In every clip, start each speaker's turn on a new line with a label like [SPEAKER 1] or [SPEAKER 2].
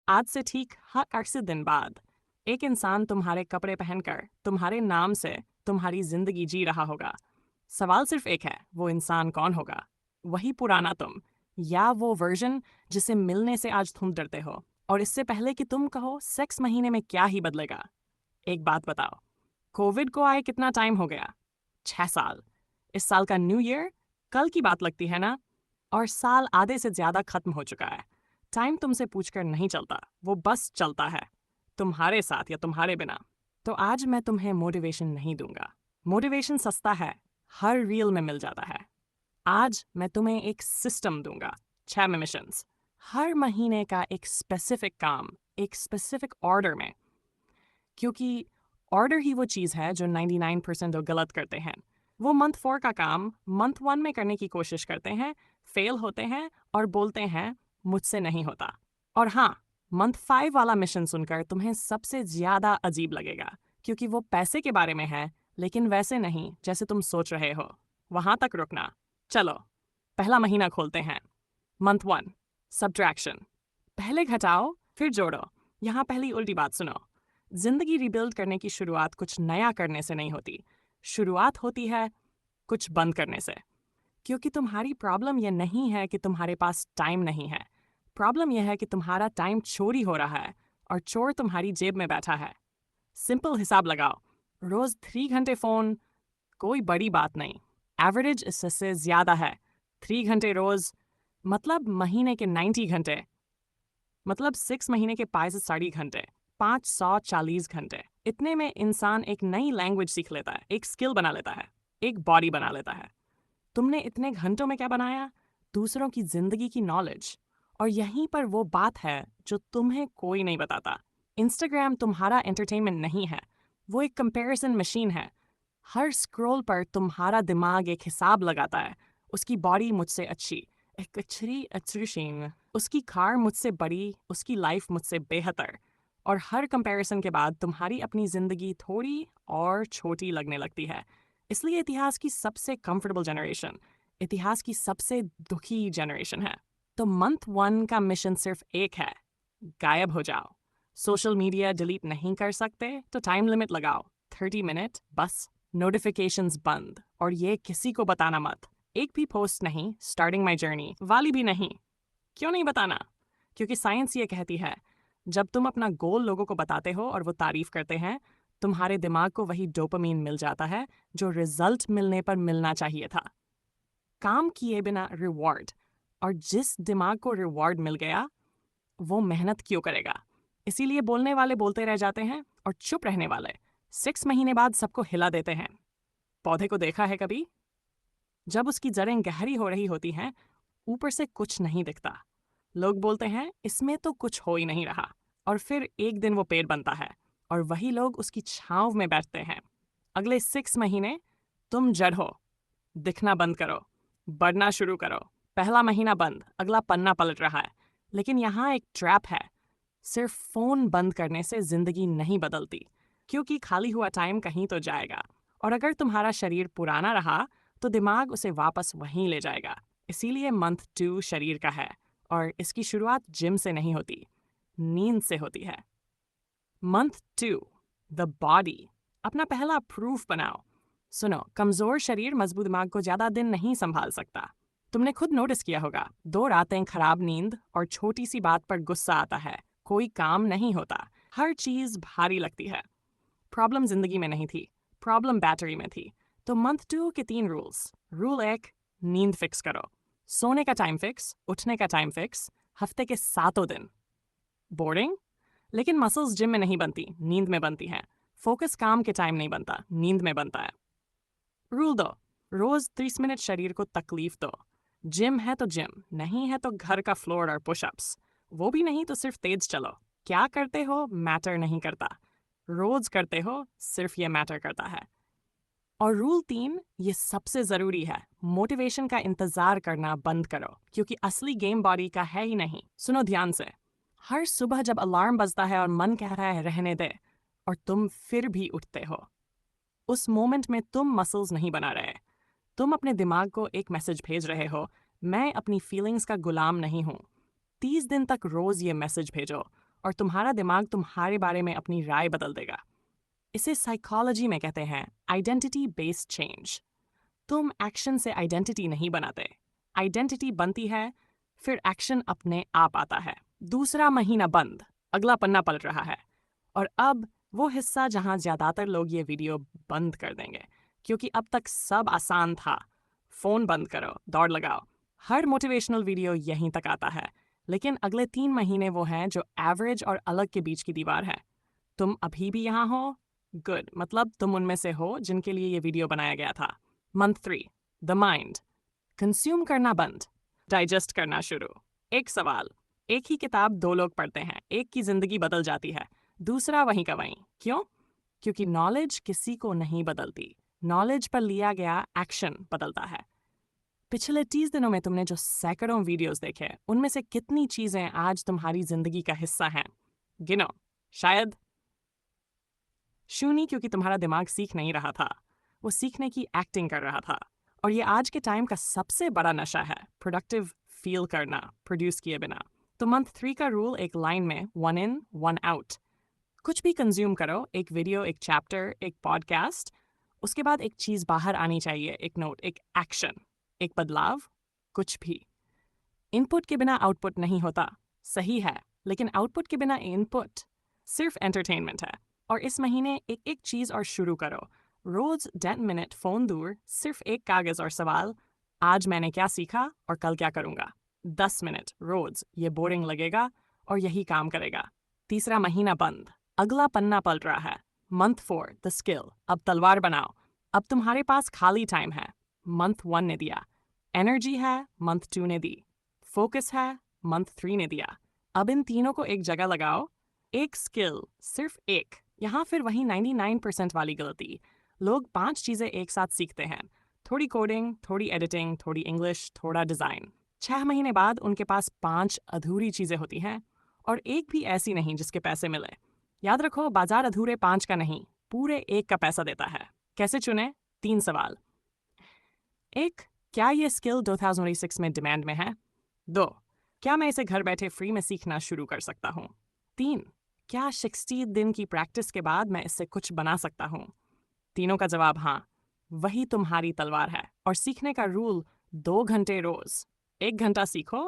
[SPEAKER 1] आज से ठीक हर 80 दिन बाद एक इंसान तुम्हारे कपड़े पहनकर तुम्हारे नाम से तुम्हारी जिंदगी जी रहा होगा। सवाल सिर्फ एक है, वो इंसान कौन होगा? वही पुराना तुम, या वो वर्जन जिसे मिलने से आज तुम डरते हो? और इससे पहले कि तुम कहो सेक्स महीने में क्या ही बदलेगा, एक बात बताओ, कोविड को आए कितना टाइम हो गया? 6 साल। इस साल का न्यू ईयर कल की बात लगती है ना? और साल आधे से ज्यादा खत्म हो चुका है। टाइम तुमसे पूछकर नहीं चलता, वो बस चलता है, तुम्हारे साथ या तुम्हारे बिना। तो आज मैं तुम्हें मोटिवेशन नहीं दूंगा। मोटिवेशन सस्ता है, हर रील में मिल जाता है। आज मैं तुम्हें एक सिस्टम दूंगा, 6 मिशंस, हर महीने का एक स्पेसिफिक काम, एक स्पेसिफिक ऑर्डर में। क्योंकि ऑर्डर ही वो चीज़ है जो 99% लोग गलत करते हैं। वो मंथ 4 का काम मंथ 1 में करने की कोशिश करते हैं, फेल होते हैं और बोलते हैं मुझसे नहीं होता। और हाँ, मंथ 5 वाला मिशन सुनकर तुम्हें सबसे ज़्यादा अजीब लगेगा, क्योंकि वो पैसे के बारे में है, लेकिन वैसे नहीं जैसे तुम सोच रहे हो। वहाँ तक रुकना। चलो, पहला महीना खोलते हैं। Month 1, subtraction. पहले घटाओ फिर जोड़ो। यहाँ पहली उल्टी बात सुनो। जिंदगी रिबिल्ड करने की शुरुआत कुछ नया करने से नहीं होती। शुरुआत होती है कुछ बंद करने से। क्योंकि तुम्हारी प्रॉब्लम यह नहीं है कि तुम्हारे पास टाइम नहीं है। प्रॉब्लम यह है कि तुम्हारा टाइम चोरी हो रहा है और चोर तुम्हारी जेब में बैठा है। सिंपल हिसाब लगाओ। रोज 3 घंटे फोन, कोई बड़ी बात नहीं। एवरेज इससे ज्यादा है। 3 घंटे रोज मतलब महीने के 90 घंटे, मतलब 6 महीने के 65 घंटे, 540 घंटे। इतने में इंसान एक नई लैंग्वेज सीख लेता है, एक स्किल बना लेता है, एक बॉडी बना लेता है। तुमने इतने घंटों में क्या बनाया? दूसरों की जिंदगी की नॉलेज। और यहीं पर वो बात है जो तुम्हें कोई नहीं बताता। इंस्टाग्राम तुम्हारा एंटरटेनमेंट नहीं है, वो एक कंपैरिजन मशीन है। हर स्क्रॉल पर तुम्हारा दिमाग एक हिसाब लगाता है। उसकी बॉडी मुझसे अच्छी, एक अच्छी अच्छी, उसकी कार मुझसे बड़ी, उसकी लाइफ मुझसे बेहतर। और हर कंपैरिजन के बाद तुम्हारी अपनी जिंदगी थोड़ी और छोटी लगने लगती है। इसलिए इतिहास की सबसे कंफर्टेबल जनरेशन इतिहास की सबसे दुखी जनरेशन है। तो मंथ 1 का मिशन सिर्फ एक है, गायब हो जाओ। सोशल मीडिया डिलीट नहीं कर सकते तो टाइम लिमिट लगाओ, 30 मिनट बस। नोटिफिकेशंस बंद, और ये किसी को बताना मत। एक भी पोस्ट नहीं, स्टार्टिंग माई जर्नी वाली भी नहीं। क्यों नहीं बताना? क्योंकि साइंस ये कहती है, जब तुम अपना गोल लोगों को बताते हो और वो तारीफ करते हैं, तुम्हारे दिमाग को वही डोपामीन मिल जाता है जो रिजल्ट मिलने पर मिलना चाहिए था। काम किए बिना रिवॉर्ड। और जिस दिमाग को रिवॉर्ड मिल गया, वो मेहनत क्यों करेगा? इसीलिए बोलने वाले बोलते रह जाते हैं और चुप रहने वाले 6 महीने बाद सबको हिला देते हैं। पौधे को देखा है कभी? जब उसकी जड़ें गहरी हो रही होती हैं, ऊपर से कुछ नहीं दिखता। लोग बोलते हैं इसमें तो कुछ हो ही नहीं रहा, और फिर एक दिन वो पेड़ बनता है और वही लोग उसकी छांव में बैठते हैं। अगले 6 महीने तुम जड़ हो, दिखना बंद करो, बढ़ना शुरू करो। पहला महीना बंद, अगला पन्ना पलट रहा है। लेकिन यहाँ एक ट्रैप है। सिर्फ फोन बंद करने से जिंदगी नहीं बदलती, क्योंकि खाली हुआ टाइम कहीं तो जाएगा। और अगर तुम्हारा शरीर पुराना रहा तो दिमाग उसे वापस वहीं ले जाएगा। इसीलिए मंथ 2 शरीर का है, और इसकी शुरुआत जिम से नहीं होती, नींद से होती है। Month 2, the body. अपना पहला प्रूफ बनाओ। सुनो, कमजोर शरीर मजबूत दिमाग को ज्यादा दिन नहीं संभाल सकता। तुमने खुद नोटिस किया होगा, 2 रातें खराब नींद और छोटी सी बात पर गुस्सा आता है, कोई काम नहीं होता, हर चीज भारी लगती है। प्रॉब्लम जिंदगी में नहीं थी, प्रॉब्लम बैटरी में थी। तो मंथ 2 के 3 रूल्स। रूल 1, नींद फिक्स करो। सोने का टाइम फिक्स, उठने का टाइम फिक्स, हफ्ते के 7 दिन। बोरिंग? लेकिन मसल्स जिम में नहीं बनती, नींद में बनती हैं। फोकस काम के टाइम नहीं बनता, नींद में बनता है। रूल 2, रोज 30 मिनट शरीर को तकलीफ दो। जिम है तो जिम, नहीं है तो घर का फ्लोर और पुशअप्स। वो भी नहीं तो सिर्फ तेज चलो। क्या करते हो मैटर नहीं करता, रोज करते हो सिर्फ ये मैटर करता है। और रूल 3, ये सबसे जरूरी है, मोटिवेशन का इंतजार करना बंद करो, क्योंकि असली गेम बॉडी का है ही नहीं। सुनो ध्यान से। हर सुबह जब अलार्म बजता है और मन कह रहा है रहने दे, और तुम फिर भी उठते हो, उस मोमेंट में तुम मसल्स नहीं बना रहे। तुम अपने दिमाग को एक मैसेज भेज रहे हो, मैं अपनी फीलिंग्स का गुलाम नहीं हूँ। 30 दिन तक रोज ये मैसेज भेजो। और तुम्हारा दिमाग तुम्हारे बारे में अपनी राय बदल देगा। इसे साइकोलॉजी में कहते हैं आइडेंटिटी बेस्ड चेंज। तुम एक्शन से आइडेंटिटी नहीं बनाते, आइडेंटिटी बनती है, फिर एक्शन अपने आप आता है। दूसरा महीना बंद, अगला पन्ना पलट रहा है। और अब वो हिस्सा जहां ज्यादातर लोग ये वीडियो बंद कर देंगे, क्योंकि अब तक सब आसान था। फोन बंद करो, दौड़ लगाओ। हर मोटिवेशनल वीडियो यहीं तक आता है। लेकिन अगले 3 महीने वो हैं जो एवरेज और अलग के बीच की दीवार है। तुम अभी भी यहाँ हो, गुड, मतलब तुम उनमें से हो जिनके लिए ये वीडियो बनाया गया था। Month 3, the mind. कंज्यूम करना बंद, डाइजेस्ट करना शुरू। एक सवाल, एक ही किताब 2 लोग पढ़ते हैं, एक की जिंदगी बदल जाती है, दूसरा वहीं का वहीं। क्यों? क्योंकि नॉलेज किसी को नहीं बदलती, नॉलेज पर लिया गया एक्शन बदलता है। पिछले 30 दिनों में तुमने जो सैकड़ों वीडियोस देखे, उनमें से कितनी चीजें आज तुम्हारी जिंदगी का हिस्सा हैं? गिनो। शायद शून्य, क्योंकि तुम्हारा दिमाग सीख नहीं रहा था, वो सीखने की एक्टिंग कर रहा था। और ये आज के टाइम का सबसे बड़ा नशा है, प्रोडक्टिव फील करना प्रोड्यूस किए बिना। तो मंथ 3 का रूल एक लाइन में, 1 in 1 out। कुछ भी कंज्यूम करो, एक वीडियो, एक चैप्टर, एक पॉडकास्ट, उसके बाद एक चीज बाहर आनी चाहिए, एक नोट, एक एक्शन, एक बदलाव, कुछ भी। इनपुट के बिना आउटपुट नहीं होता, सही है, लेकिन आउटपुट के बिना इनपुट सिर्फ एंटरटेनमेंट है। और इस महीने एक एक चीज और शुरू करो। रोज 10 मिनट फोन दूर, सिर्फ एक कागज और सवाल, आज मैंने क्या सीखा और कल क्या करूंगा। 10 मिनट रोज, ये बोरिंग लगेगा और यही काम करेगा। तीसरा महीना बंद, अगला पन्ना पलट रहा है। Month 4, the skill. अब तलवार बनाओ। अब तुम्हारे पास खाली टाइम है, मंथ 1 ने दिया। एनर्जी है, मंथ 2 ने दी। फोकस है, मंथ 3 ने दिया। अब इन तीनों को एक जगह लगाओ। एक स्किल, सिर्फ एक। यहाँ फिर वही 99% वाली गलती। लोग 5 चीजें एक साथ सीखते हैं, थोड़ी कोडिंग, थोड़ी एडिटिंग, थोड़ी इंग्लिश, थोड़ा डिजाइन। 6 महीने बाद उनके पास 5 अधूरी चीजें होती हैं, और एक भी ऐसी नहीं जिसके पैसे मिले। याद रखो, बाजार अधूरे 5 का नहीं, पूरे 1 का पैसा देता है। कैसे चुने? 3 सवाल। 1, क्या ये स्किल 2026 में डिमांड में है? 2, क्या मैं इसे घर बैठे फ्री में सीखना शुरू कर सकता हूँ? 3, क्या 60 दिन की प्रैक्टिस के बाद मैं इससे कुछ बना सकता हूँ? तीनों का जवाब हाँ। वही तुम्हारी तलवार है। और सीखने का रूल, 2 घंटे रोज। 1 घंटा सीखो,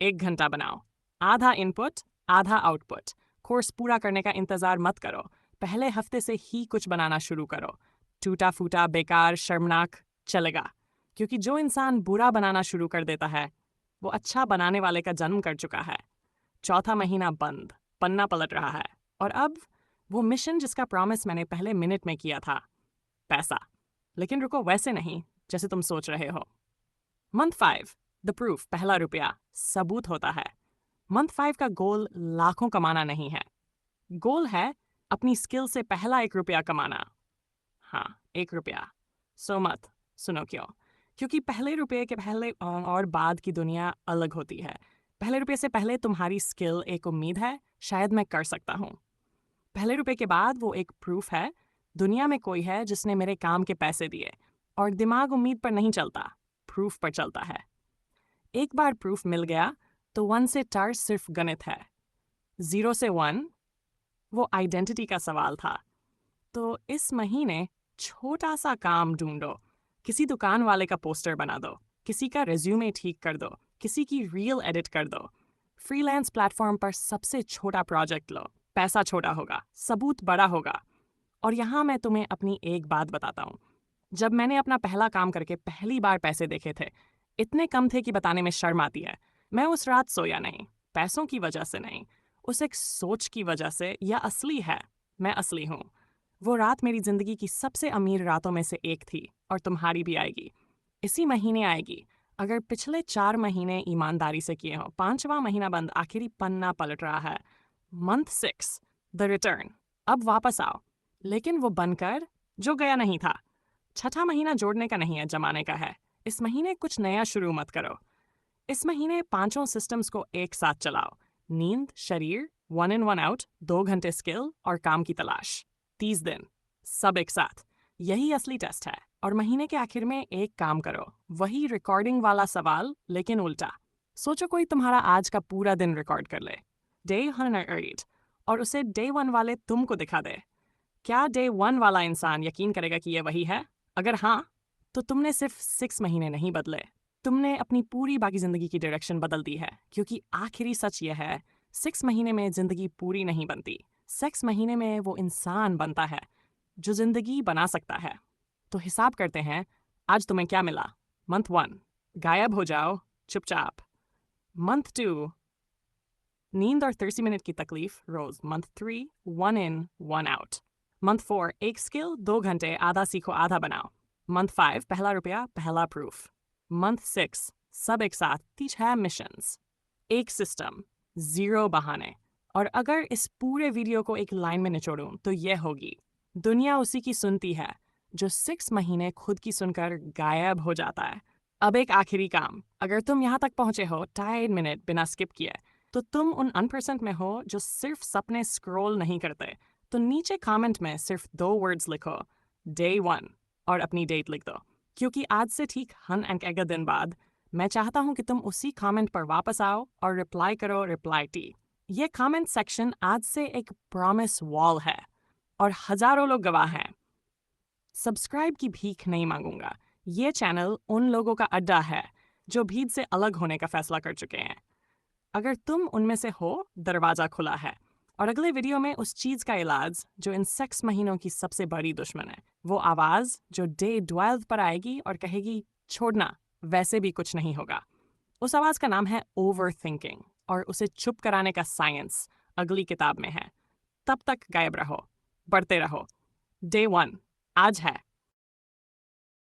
[SPEAKER 1] 1 घंटा बनाओ। आधा इनपुट, आधा आउटपुट। कोर्स पूरा करने का इंतजार मत करो, पहले हफ्ते से ही कुछ बनाना शुरू करो। टूटा फूटा, बेकार, शर्मनाक चलेगा, क्योंकि जो इंसान बुरा बनाना शुरू कर देता है, वो अच्छा बनाने वाले का जन्म कर चुका है। चौथा महीना बंद, पन्ना पलट रहा है। और अब वो मिशन जिसका प्रॉमिस मैंने पहले मिनट में किया था, पैसा। लेकिन रुको, वैसे नहीं जैसे तुम सोच रहे हो। मंथ 5, द प्रूफ, पहला रुपया, सबूत होता है। मंथ 5 का गोल लाखों कमाना नहीं है, गोल है अपनी स्किल से पहला 1 रुपया कमाना। हाँ, 1 रुपया। सो मत सुनो क्यों? क्योंकि पहले रुपये के पहले और बाद की दुनिया अलग होती है। पहले रुपये से पहले तुम्हारी स्किल एक उम्मीद है, शायद मैं कर सकता हूँ। पहले रुपये के बाद वो एक प्रूफ है, दुनिया में कोई है जिसने मेरे काम के पैसे दिए। और दिमाग उम्मीद पर नहीं चलता, प्रूफ पर चलता है। एक बार प्रूफ मिल गया तो 1 से टर सिर्फ गणित है, 0 से 1 वो आइडेंटिटी का सवाल था। तो इस महीने छोटा सा काम ढूंढो, किसी दुकान वाले का पोस्टर बना दो, किसी का रेज्यूमे ठीक कर दो, किसी की रील एडिट कर दो। फ्रीलांस प्लेटफॉर्म पर सबसे छोटा प्रोजेक्ट लो, पैसा छोटा होगा, सबूत बड़ा होगा। और यहाँ मैं तुम्हें अपनी एक बात बताता हूँ। जब मैंने अपना पहला काम करके पहली बार पैसे देखे थे, इतने कम थे कि बताने में शर्म आती है। मैं उस रात सोया नहीं, पैसों की वजह से नहीं, उस एक सोच की वजह से, या असली है, मैं असली हूँ। वो रात मेरी जिंदगी की सबसे अमीर रातों में से एक थी, और तुम्हारी भी आएगी। इसी महीने आएगी, अगर पिछले 4 महीने ईमानदारी से किए हो। 5वां महीना बंद, आखिरी पन्ना पलट रहा है। Month 6, the return. अब वापस आओ, लेकिन वो बनकर जो गया नहीं था। छठा महीना जोड़ने का नहीं है, जमाने का है। इस महीने कुछ नया शुरू मत करो। इस महीने 5 सिस्टम्स को एक साथ चलाओ। नींद, शरीर, 1 in 1 out, 2 घंटे स्किल और काम की तलाश। 30 दिन, सब एक साथ। यही असली टेस्ट है। और महीने के आखिर में एक काम करो, वही रिकॉर्डिंग वाला सवाल, लेकिन उल्टा। सोचो कोई तुम्हारा आज का पूरा दिन रिकॉर्ड कर ले। डे 108 और उसे डे 1 वाले तुमको दिखा दे। क्या डे 1 वाला इंसान यकीन करेगा कि ये वही है? अगर हाँ, तो तुमने सिर्फ 6 महीने नहीं बदले, तुमने अपनी पूरी बाकी जिंदगी की डायरेक्शन बदल दी है। क्योंकि आखिरी सच यह है, 6 महीने में जिंदगी पूरी नहीं बनती। 6 महीने में वो इंसान बनता है जो जिंदगी बना सकता है। तो हिसाब करते हैं, आज तुम्हें क्या मिला? मंथ 1, गायब हो जाओ चुपचाप। मंथ 2, नींद और 30 मिनट की तकलीफ रोज। मंथ 3, 1 इन 1 आउट। मंथ 4, एक स्किल 2 घंटे आधा सीखो आधा बनाओ। मंथ 5, पहला रुपया पहला प्रूफ। मंथ 6, सब एक साथ 6 मिशंस, एक सिस्टम, 0 बहाने। और अगर इस पूरे वीडियो को एक लाइन में निचोड़ूं तो ये होगी, दुनिया उसी की सुनती है जो 6 महीने खुद की सुनकर गायब हो जाता है। अब एक आखिरी काम, अगर तुम यहाँ तक पहुंचे हो 2.5 मिनट बिना स्किप किए, तो तुम उन 1% में हो जो सिर्फ सपने स्क्रॉल नहीं करते। तो नीचे कमेंट में सिर्फ 2 वर्ड्स लिखो, डे 1, और अपनी डेट लिख दो। क्योंकि आज से ठीक 100 दिन बाद मैं चाहता हूं कि तुम उसी कमेंट पर वापस आओ और रिप्लाई करो रिप्लाई टी। ये कमेंट सेक्शन आज से एक प्रॉमिस वॉल है और हजारों लोग गवाह हैं। सब्सक्राइब की भीख नहीं मांगूंगा। ये चैनल उन लोगों का अड्डा है जो भीड़ से अलग होने का फैसला कर चुके हैं। अगर तुम उनमें से हो, दरवाजा खुला है। और अगले वीडियो में उस चीज का इलाज जो इन 6 महीनों की सबसे बड़ी दुश्मन है, वो आवाज जो डे 12 पर आएगी और कहेगी छोड़ना, वैसे भी कुछ नहीं होगा। उस आवाज का नाम है ओवर थिंकिंग, और उसे चुप कराने का साइंस अगली किताब में है। तब तक गायब रहो, बढ़ते रहो। डे 1 आज है।